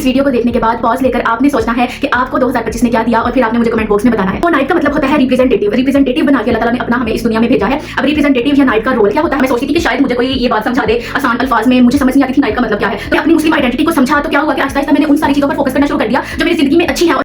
इस वीडियो को देखने के बाद पॉज लेकर आपने सोचना है कि आपको 2025 ने क्या दिया और फिर आपने मुझे कमेंट बॉक्स में बताना है। तो नाइब का मतलब होता है रिप्रेजेंटेटिव बना के अल्लाह ताला ने अपना हमें इस दुनिया में भेजा है। अब रिप्रेजेंटेटिव या नाइब का रोल क्या होता है, मैं सोचती थी कि शायद मुझे कोई ये बात समझा दे आसान अल्फाज में, मुझे समझ नहीं आती थी नाइब का मतलब क्या है। तो अपनी मुस्लिम आइडेंटिटी को समझा तो क्या हुआ कि आस्ता आस्ता मैंने उन सारी चीजों पर फोकस करना शुरू कर दिया जो मेरी जिंदगी में अच्छी है।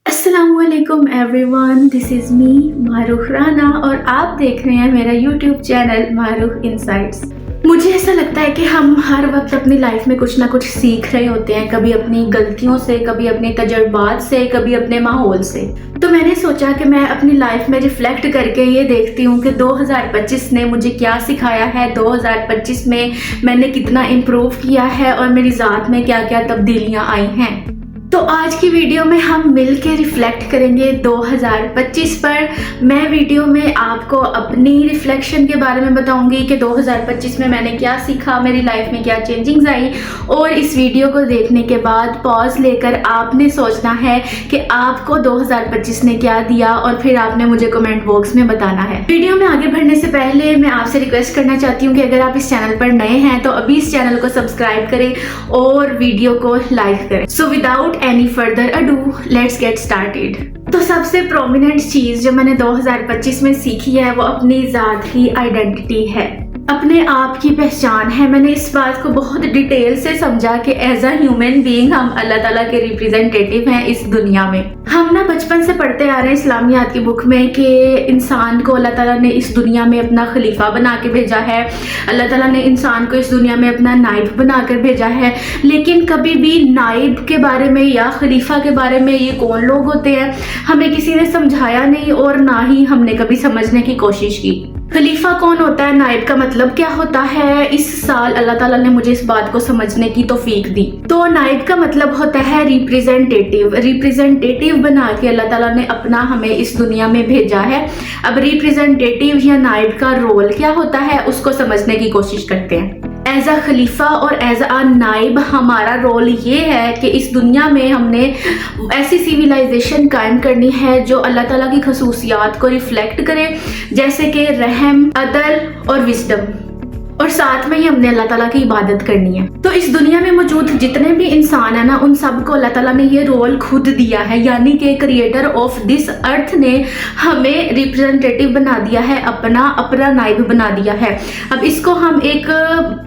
अस्सलामुअलैकुम everyone, this is me Marukh Rana और आप देख रहे हैं मेरा यूट्यूब चैनल मारूख इनसाइट्स। मुझे ऐसा लगता है कि हम हर वक्त अपनी लाइफ में कुछ ना कुछ सीख रहे होते हैं, कभी अपनी गलतियों से, कभी अपने तजुर्बात से, कभी अपने माहौल से। तो मैंने सोचा कि मैं अपनी लाइफ में रिफ्लेक्ट करके ये देखती हूँ कि 2025 ने मुझे क्या सिखाया है, 2025 में मैंने कितना इम्प्रूव किया है और मेरी ज़ात में क्या क्या तब्दीलियाँ आई हैं। तो आज की वीडियो में हम मिल के रिफ्लेक्ट करेंगे 2025 पर। मैं वीडियो में आपको अपनी रिफ्लेक्शन के बारे में बताऊंगी कि 2025 में मैंने क्या सीखा, मेरी लाइफ में क्या चेंजिंग्स आई। और इस वीडियो को देखने के बाद पॉज लेकर आपने सोचना है कि आपको 2025 ने क्या दिया और फिर आपने मुझे कमेंट बॉक्स में बताना है। वीडियो में आगे बढ़ने से पहले मैं आपसे रिक्वेस्ट करना चाहती हूँ कि अगर आप इस चैनल पर नए हैं तो अभी इस चैनल को सब्सक्राइब करें और वीडियो को लाइक करें। So without any further ado let's get started. तो सबसे प्रोमिनेंट चीज जो मैंने 2025 में सीखी है वो अपनी ज़ात की आइडेंटिटी है, अपने आप की पहचान है। मैंने इस बात को बहुत डिटेल से समझा कि एज अ ह्यूमन बीइंग हम अल्लाह ताला के रिप्रेजेंटेटिव हैं इस दुनिया में। हम ना बचपन से पढ़ते आ रहे हैं इस्लामियात की बुक में कि इंसान को अल्लाह ताला ने इस दुनिया में अपना खलीफा बना के भेजा है, अल्लाह ताला ने इंसान को इस दुनिया में अपना नाइब बना कर भेजा है। लेकिन कभी भी नाइब के बारे में या खलीफा के बारे में ये कौन लोग होते हैं हमें किसी ने समझाया नहीं और ना ही हमने कभी समझने की कोशिश की। खलीफा कौन होता है, नाइब का मतलब क्या होता है, इस साल अल्लाह ताला ने मुझे इस बात को समझने की तौफीक दी। तो नाइब का मतलब होता है रिप्रेजेंटेटिव बना के अल्लाह ताला ने अपना हमें इस दुनिया में भेजा है। अब रिप्रेजेंटेटिव या नाइब का रोल क्या होता है उसको समझने की कोशिश करते हैं। एज अ खलीफा और एज अ नाइब हमारा रोल ये है कि इस दुनिया में हमने ऐसी सिविलाइजेशन कायम करनी है जो अल्लाह ताला की खसूसियात को रिफ्लेक्ट करे, जैसे कि रहम, अदल और विजडम, और साथ में ही हमने अल्लाह ताला की इबादत करनी है। तो इस दुनिया में मौजूद जितने भी इंसान है ना, उन सबको अल्लाह ताला ने ये रोल खुद दिया है, यानी कि क्रिएटर ऑफ दिस अर्थ ने हमें रिप्रेजेंटेटिव बना दिया है, अपना नाइब बना दिया है। अब इसको हम एक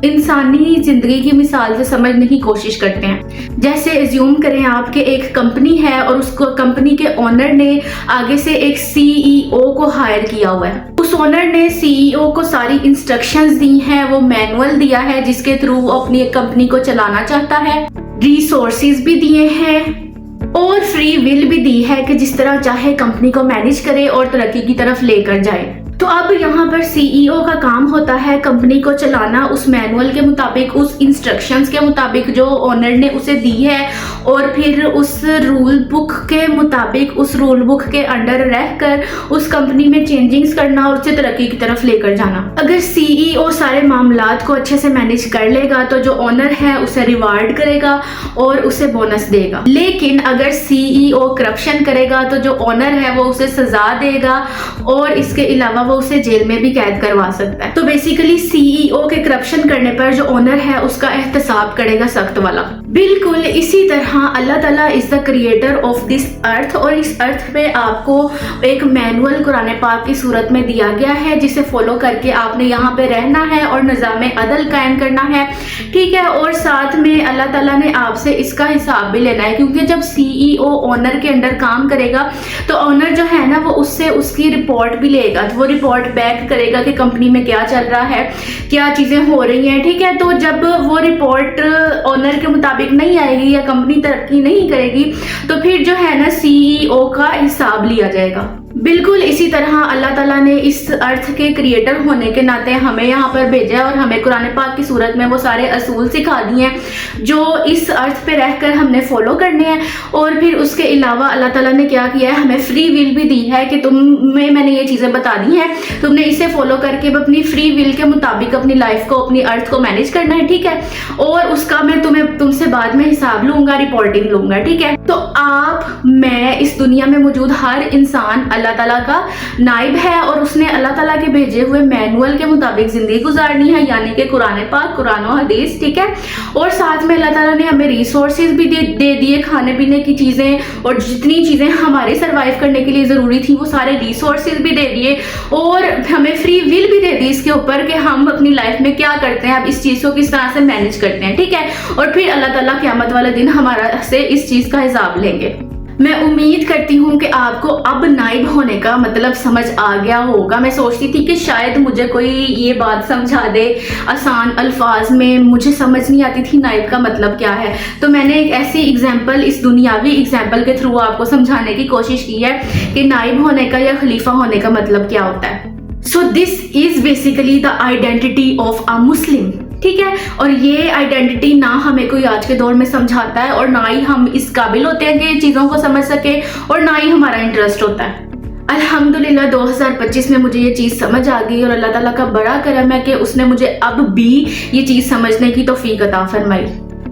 इंसानी जिंदगी की मिसाल से समझने की कोशिश करते हैं। जैसे एज्यूम करें आपके एक कंपनी है और उसको कंपनी के ओनर ने आगे से एक CEO को हायर किया हुआ है। उस ओनर ने CEO को सारी इंस्ट्रक्शंस दी हैं, वो मैनुअल दिया है जिसके थ्रू वो अपनी एक कंपनी को चलाना चाहता है, रिसोर्सेज भी दिए हैं और फ्री विल भी दी है कि जिस तरह चाहे कंपनी को मैनेज करे और तरक्की की तरफ लेकर जाए। तो अब यहाँ पर CEO का काम होता है कंपनी को चलाना उस मैनुअल के मुताबिक, उस इंस्ट्रक्शंस के मुताबिक जो ओनर ने उसे दी है, और फिर उस रूल बुक के मुताबिक, उस रूल बुक के अंडर रहकर उस कंपनी में चेंजिंग्स करना और उसे तरक्की की तरफ लेकर जाना। अगर CEO सारे मामलात को अच्छे से मैनेज कर लेगा तो जो ओनर है उसे रिवार्ड करेगा और उसे बोनस देगा। लेकिन अगर CEO करप्शन करेगा तो जो ओनर है वो उसे सजा देगा और इसके अलावा वो उसे जेल में भी कैद करवा सकता है। तो बेसिकली CEO के करप्शन करने पर जो ओनर है उसका एहतसाब करेगा सख्त वाला। बिल्कुल इसी तरह अल्लाह ताला is the creator of this earth, और इस अर्थ पे आपको एक मैनुअल कुरान पाक की सूरत में दिया गया है जिसे फॉलो करके आपने यहाँ पे रहना है और निज़ाम अदल कायम करना है, ठीक है। और साथ में अल्लाह ताला ने आपसे इसका हिसाब भी लेना है, क्योंकि जब CEO ओनर के अंडर काम करेगा तो ओनर जो है ना वो उससे उसकी रिपोर्ट भी लेगा, वो रिपोर्ट बैक करेगा कि कंपनी में क्या चल रहा है, क्या चीजें हो रही हैं, ठीक है। तो जब वो रिपोर्ट ओनर के मुताबिक नहीं आएगी या कंपनी तरक्की नहीं करेगी तो फिर जो है ना CEO का हिसाब लिया जाएगा। बिल्कुल इसी तरह अल्लाह ताला ने इस अर्थ के क्रिएटर होने के नाते हमें यहाँ पर भेजा और हमें कुरान पाक की सूरत में वो सारे असूल सिखा दिए हैं जो इस अर्थ पे रहकर हमने फॉलो करने हैं। और फिर उसके अलावा अल्लाह ताला ने क्या किया है, हमें फ्री विल भी दी है कि तुम्हें मैंने ये चीज़ें बता दी हैं, तुमने इसे फॉलो करके अपनी फ्री विल के मुताबिक अपनी लाइफ को, अपनी अर्थ को मैनेज करना है, ठीक है। और उसका मैं तुमसे बाद में हिसाब लूंगा, रिपोर्टिंग लूंगा, ठीक है। तो आप, मैं, इस दुनिया में मौजूद हर इंसान अल्लाह ताला का नाइब है और उसने अल्लाह ताला के भेजे हुए मैनुअल के मुताबिक ज़िंदगी गुजारनी है, यानी कि कुरान पाक, कुरान और हदीस, ठीक है। और साथ में अल्लाह ताला ने हमें रिसोर्सेज भी दे दिए, खाने पीने की चीज़ें, और जितनी चीज़ें हमारे सर्वाइव करने के लिए ज़रूरी थी वो सारे रिसोर्सेज भी दे दिए, और हमें फ्री विल भी दे दी इसके ऊपर कि हम अपनी लाइफ में क्या करते हैं, अब इस चीज़ को किस तरह से मैनेज करते हैं, ठीक है। और फिर अल्लाह ताला क़यामत वाले दिन हमारा से इस चीज़ का हिसाब लेंगे। मैं उम्मीद करती हूँ कि आपको अब नाइब होने का मतलब समझ आ गया होगा। मैं सोचती थी कि शायद मुझे कोई ये बात समझा दे आसान अल्फाज में, मुझे समझ नहीं आती थी नाइब का मतलब क्या है। तो मैंने एक ऐसी एग्जाम्पल, इस दुनियावी एग्जाम्पल के थ्रू आपको समझाने की कोशिश की है कि नाइब होने का या खलीफा होने का मतलब क्या होता है। So this is basically the identity of a Muslim, ठीक है। और ये आइडेंटिटी ना हमें कोई आज के दौर में समझाता है, और ना ही हम इस काबिल होते हैं कि चीज़ों को समझ सके, और ना ही हमारा इंटरेस्ट होता है। अल्हम्दुलिल्लाह 2025 में मुझे ये चीज़ समझ आ गई, और अल्लाह ताला का बड़ा करम है कि उसने मुझे अब भी ये चीज़ समझने की तौफीक अता फरमाई।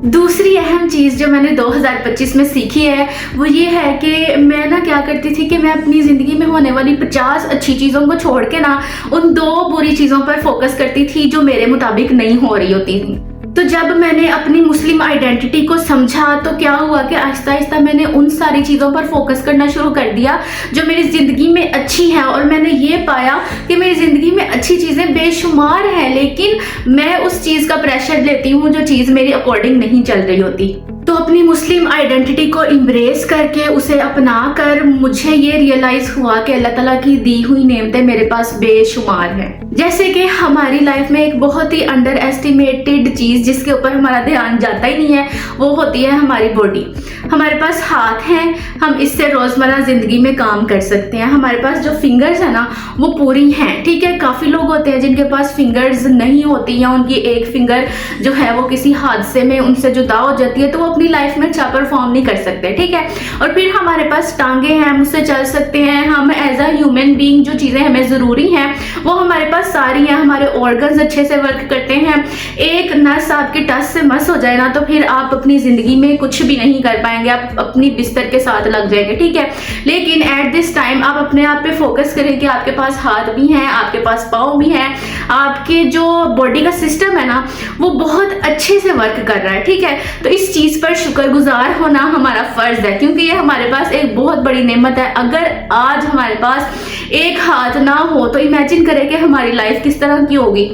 दूसरी अहम चीज़ जो मैंने 2025 में सीखी है वो ये है कि मैं ना क्या करती थी कि मैं अपनी ज़िंदगी में होने वाली 50 अच्छी चीज़ों को छोड़ के ना उन 2 बुरी चीज़ों पर फोकस करती थी जो मेरे मुताबिक नहीं हो रही होती थी। तो जब मैंने अपनी मुस्लिम आइडेंटिटी को समझा तो क्या हुआ कि आहिस्ता आहिस्ता मैंने उन सारी चीज़ों पर फोकस करना शुरू कर दिया जो मेरी ज़िंदगी में अच्छी है, और मैंने ये पाया कि मेरी ज़िंदगी में अच्छी चीज़ें बेशुमार हैं, लेकिन मैं उस चीज़ का प्रेशर लेती हूँ जो चीज़ मेरी अकॉर्डिंग नहीं चल रही होती। तो अपनी मुस्लिम आइडेंटिटी को इम्ब्रेस करके उसे अपना कर मुझे ये रियलाइज़ हुआ कि अल्लाह ताला की दी हुई नेमतें मेरे पास बेशुमार हैं। जैसे कि हमारी लाइफ में एक बहुत ही अंडर एस्टिमेटेड चीज़ जिसके ऊपर हमारा ध्यान जाता ही नहीं है वो होती है हमारी बॉडी। हमारे पास हाथ हैं, हम इससे रोज़मर्रा ज़िंदगी में काम कर सकते हैं। हमारे पास जो फिंगर्स है ना वो पूरी हैं, ठीक है। काफ़ी लोग होते हैं जिनके पास फिंगर्स नहीं होती, या उनकी एक फिंगर जो है वो किसी हादसे में उनसे जुदा हो जाती है, तो वो अपनी लाइफ में अच्छा परफॉर्म नहीं कर सकते, ठीक है। और फिर हमारे पास टांगे हैं, हम उससे चल सकते हैं, हम एज अ ह्यूमन बीइंग जो चीज़ें हमें ज़रूरी हैं वो हमारे पास सारी हैं, हमारे ऑर्गन्स अच्छे से वर्क करते हैं। एक नस आपके टस से मस हो जाए ना तो फिर आप अपनी ज़िंदगी में कुछ भी नहीं कर पाएंगे, आप अपनी बिस्तर के साथ लग जाएंगे, ठीक है। लेकिन एट दिस टाइम आप अपने आप पे फोकस करें कि आपके पास हाथ भी हैं, आपके पास पाँव भी हैं, आपके जो बॉडी का सिस्टम है ना वो बहुत अच्छे से वर्क कर रहा है, ठीक है। तो इस चीज़ पर शुक्रगुजार होना हमारा फ़र्ज़ है, क्योंकि ये हमारे पास एक बहुत बड़ी नेमत है। अगर आज हमारे पास एक हाथ ना हो तो इमेजिन करें कि हमारी लाइफ किस तरह की होगी।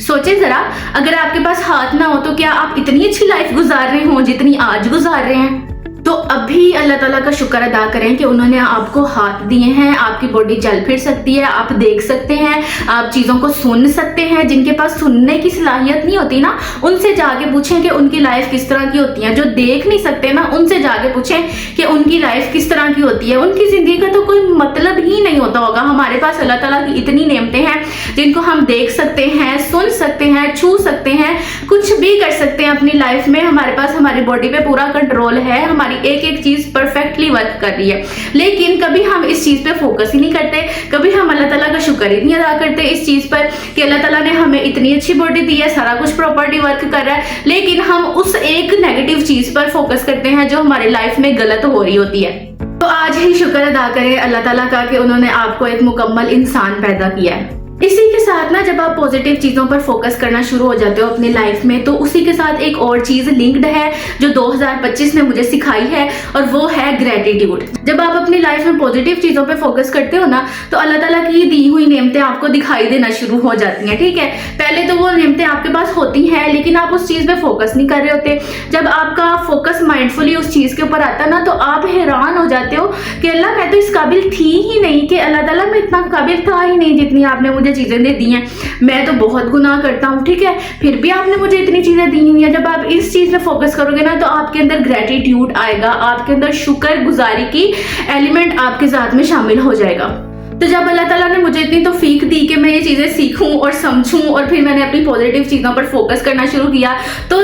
सोचें ज़रा, अगर आपके पास हाथ ना हो तो क्या आप इतनी अच्छी लाइफ गुजार रहे हो जितनी आज गुजार रहे हैं? तो अभी अल्लाह ताला का शुक्र अदा करें कि उन्होंने आपको हाथ दिए हैं, आपकी बॉडी चल फिर सकती है, आप देख सकते हैं, आप चीज़ों को सुन सकते हैं। जिनके पास सुनने की सलाहियत नहीं होती ना उनसे जाके पूछें कि उनकी लाइफ किस तरह की होती है। जो देख नहीं सकते ना उनसे जाके पूछें कि उनकी लाइफ किस तरह की होती है। उनकी ज़िंदगी का तो कोई मतलब ही नहीं होता होगा। हमारे पास अल्लाह ताला की इतनी नेमतें हैं जिनको हम देख सकते हैं, सुन सकते हैं, छू सकते हैं, कुछ भी कर सकते हैं अपनी लाइफ में। हमारे पास हमारी बॉडी पे पूरा कंट्रोल है, हमारी एक एक चीज परफेक्टली वर्क कर रही है, लेकिन कभी हम इस चीज पे फोकस ही नहीं करते। कभी हम अल्लाह ताला का शुक्र ही नहीं अदा करते इस चीज पर कि अल्लाह ताला ने हमें इतनी अच्छी बॉडी दी है, सारा कुछ प्रॉपर्टी वर्क कर रहा है, लेकिन हम उस एक नेगेटिव चीज पर फोकस करते हैं जो हमारी लाइफ में गलत हो रही होती है। तो आज ही शुक्र अदा करें अल्लाह ताला का कि उन्होंने आपको एक मुकम्मल इंसान पैदा किया है। इसी के साथ ना जब आप पॉजिटिव चीज़ों पर फोकस करना शुरू हो जाते हो अपनी लाइफ में, तो उसी के साथ एक और चीज़ लिंक्ड है जो 2025 ने मुझे सिखाई है, और वो है ग्रेटिट्यूड। जब आप अपनी लाइफ में पॉजिटिव चीज़ों पे फोकस करते हो ना तो अल्लाह ताला की दी हुई नेमतें आपको दिखाई देना शुरू हो जाती हैं, ठीक है। पहले तो वो नेमतें आपके पास होती हैं लेकिन आप उस चीज़ पे फोकस नहीं कर रहे होते। जब आपका फोकस माइंडफुली उस चीज़ के ऊपर आता ना तो आप हैरान हो जाते हो कि अल्लाह मैं तो इस काबिल थी ही नहीं, कि अल्लाह ताला मैं इतना काबिल था ही नहीं जितनी आपने मुझे चीज़ें दे दी हैं। मैं तो बहुत गुनाह करता हूँ, ठीक है, फिर भी आपने मुझे इतनी चीज़ें दी हुई हैं। जब आप इस चीज़ में फोकस करोगे ना तो आपके अंदर ग्रेटिट्यूड आएगा, आपके अंदर शुक्रगुजारी की एलिमेंट आपके ज़ात में शामिल हो जाएगा। तो जब अल्लाह ताला ने मुझे इतनी तौफीक दी कि मैं ये चीज़ें सीखूं और समझूं और फिर मैंने अपनी पॉजिटिव चीज़ों पर फोकस करना शुरू किया तो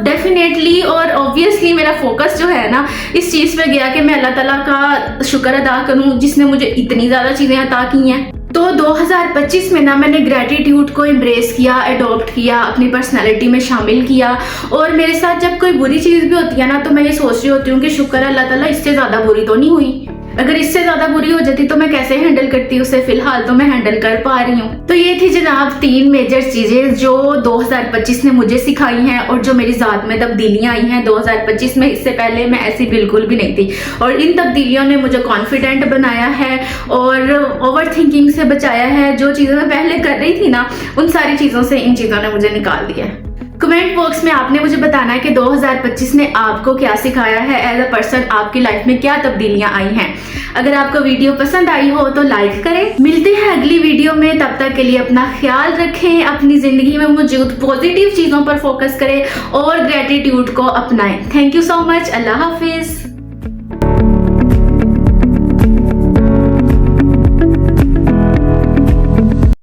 डेफिनेटली और ऑब्वियसली मेरा फोकस जो है ना इस चीज़ पे गया कि मैं अल्लाह ताला का शुक्र अदा करूं जिसने मुझे इतनी ज़्यादा चीज़ें अता की हैं। तो 2025 में ना मैंने ग्रेटिट्यूड को एम्ब्रेस किया, अडॉप्ट किया, अपनी पर्सनैलिटी में शामिल किया। और मेरे साथ जब कोई बुरी चीज़ भी होती है ना तो मैं ये सोच रही होती हूँ कि शुक्र अल्लाह ताला इससे ज़्यादा बुरी तो नहीं हुई। अगर इससे ज्यादा बुरी हो जाती तो मैं कैसे हैंडल करती उसे, फिलहाल तो मैं हैंडल कर पा रही हूँ। तो ये थी जनाब 3 मेजर चीजें जो 2025 ने मुझे सिखाई हैं और जो मेरी ज़ात में तब्दीलियां आई हैं 2025 में। इससे पहले मैं ऐसी बिल्कुल भी नहीं थी और इन तब्दीलियों ने मुझे कॉन्फिडेंट बनाया है और ओवर थिंकिंग से बचाया है। जो चीज़ें मैं पहले कर रही थी ना, उन सारी चीज़ों से इन चीज़ों ने मुझे निकाल दिया है। कमेंट बॉक्स में आपने मुझे बताना है कि 2025 ने आपको क्या सिखाया है, एज अ पर्सन आपकी लाइफ में क्या तब्दीलियां आई हैं। अगर आपको वीडियो पसंद आई हो तो लाइक करें। मिलते हैं अगली वीडियो में, तब तक के लिए अपना ख्याल रखें, अपनी जिंदगी में मौजूद पॉजिटिव चीजों पर फोकस करें और ग्रेटिट्यूड को अपनाएं। Thank you so much. Allah Hafiz.